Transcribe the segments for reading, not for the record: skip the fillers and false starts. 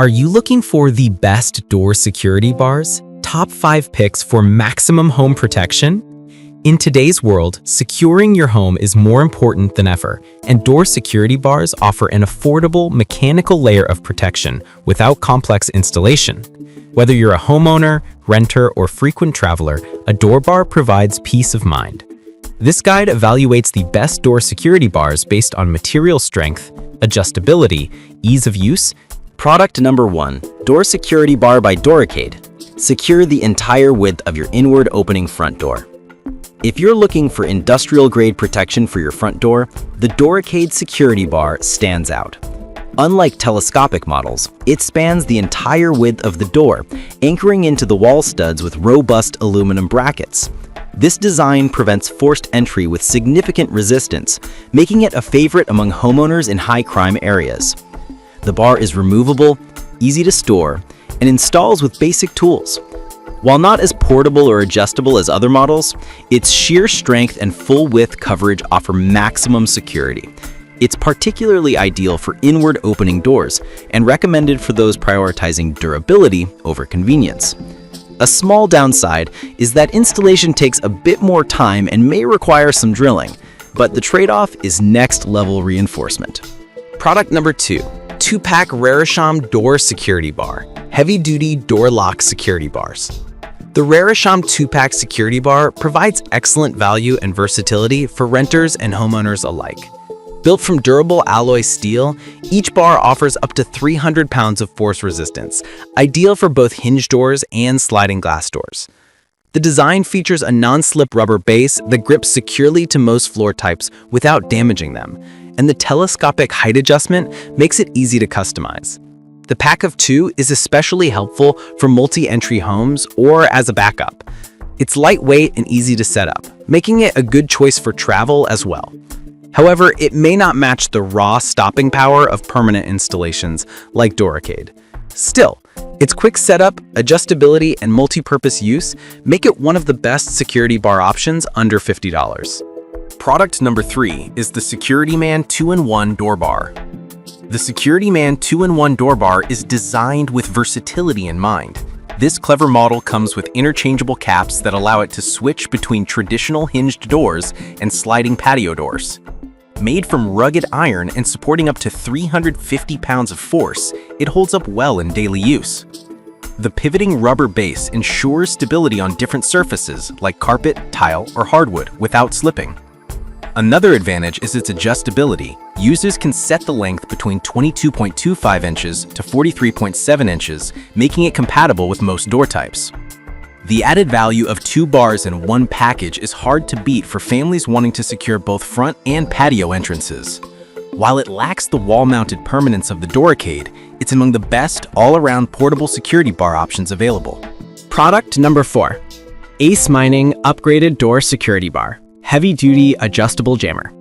Are you looking for the best door security bars? Top 5 picks for maximum home protection? In today's world, securing your home is more important than ever, and door security bars offer an affordable mechanical layer of protection without complex installation. Whether you're a homeowner, renter, or frequent traveler, a door bar provides peace of mind. This guide evaluates the best door security bars based on material strength, adjustability, ease of use. Product number 1. Door Security Bar by Barricade. Secure the entire width of your inward opening front door. If you're looking for industrial-grade protection for your front door, the Barricade Security Bar stands out. Unlike telescopic models, it spans the entire width of the door, anchoring into the wall studs with robust aluminum brackets. This design prevents forced entry with significant resistance, making it a favorite among homeowners in high-crime areas. The bar is removable, easy to store, and installs with basic tools. While not as portable or adjustable as other models, its sheer strength and full-width coverage offer maximum security. It's particularly ideal for inward opening doors and recommended for those prioritizing durability over convenience. A small downside is that installation takes a bit more time and may require some drilling, but the trade-off is next-level reinforcement. Product number 2. 2-pack Raresham Door Security Bar, Heavy-Duty Door Lock Security Bars. The Raresham 2-pack security bar provides excellent value and versatility for renters and homeowners alike. Built from durable alloy steel, each bar offers up to 300 pounds of force resistance, ideal for both hinge doors and sliding glass doors. The design features a non-slip rubber base that grips securely to most floor types without damaging them, and the telescopic height adjustment makes it easy to customize. The pack of 2 is especially helpful for multi-entry homes or as a backup. It's lightweight and easy to set up, making it a good choice for travel as well. However, it may not match the raw stopping power of permanent installations like Barricade. Still, its quick setup, adjustability, and multi-purpose use make it one of the best security bar options under $50. Product number 3 is the SecurityMan 2-in-1 Door Bar. The SecurityMan 2-in-1 Door Bar is designed with versatility in mind. This clever model comes with interchangeable caps that allow it to switch between traditional hinged doors and sliding patio doors. Made from rugged iron and supporting up to 350 pounds of force, it holds up well in daily use. The pivoting rubber base ensures stability on different surfaces like carpet, tile, or hardwood without slipping. Another advantage is its adjustability. Users can set the length between 22.25 inches to 43.7 inches, making it compatible with most door types. The added value of 2 bars in one package is hard to beat for families wanting to secure both front and patio entrances. While it lacks the wall-mounted permanence of the Barricade, it's among the best all-around portable security bar options available. Product number 4. Ace Mining Upgraded Door Security Bar, Heavy-Duty Adjustable Jammer.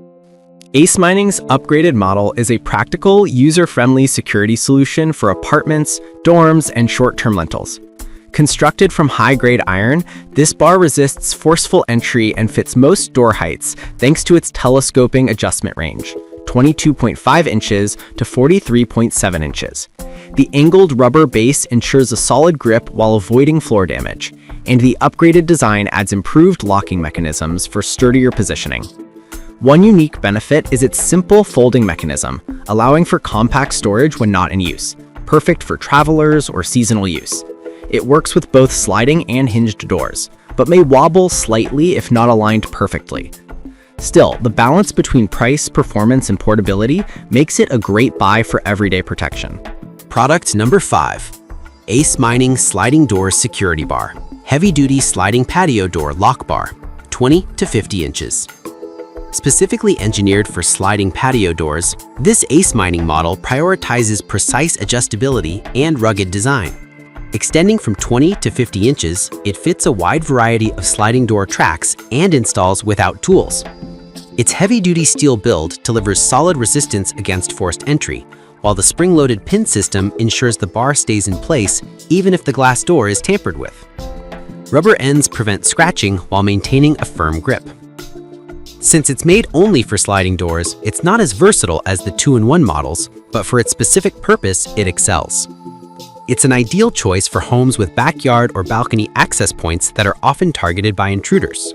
Ace Mining's upgraded model is a practical, user-friendly security solution for apartments, dorms, and short-term rentals. Constructed from high-grade iron, this bar resists forceful entry and fits most door heights thanks to its telescoping adjustment range, 22.5 inches to 43.7 inches. The angled rubber base ensures a solid grip while avoiding floor damage, and the upgraded design adds improved locking mechanisms for sturdier positioning. One unique benefit is its simple folding mechanism, allowing for compact storage when not in use, perfect for travelers or seasonal use. It works with both sliding and hinged doors, but may wobble slightly if not aligned perfectly. Still, the balance between price, performance, and portability makes it a great buy for everyday protection. Product number 5. Ace Mining Sliding Door Security Bar, Heavy-Duty Sliding Patio Door Lock Bar, 20 to 50 inches. Specifically engineered for sliding patio doors, this Ace Mining model prioritizes precise adjustability and rugged design. Extending from 20 to 50 inches, it fits a wide variety of sliding door tracks and installs without tools. Its heavy-duty steel build delivers solid resistance against forced entry, while the spring-loaded pin system ensures the bar stays in place even if the glass door is tampered with. Rubber ends prevent scratching while maintaining a firm grip. Since it's made only for sliding doors, it's not as versatile as the 2-in-1 models, but for its specific purpose, it excels. It's an ideal choice for homes with backyard or balcony access points that are often targeted by intruders.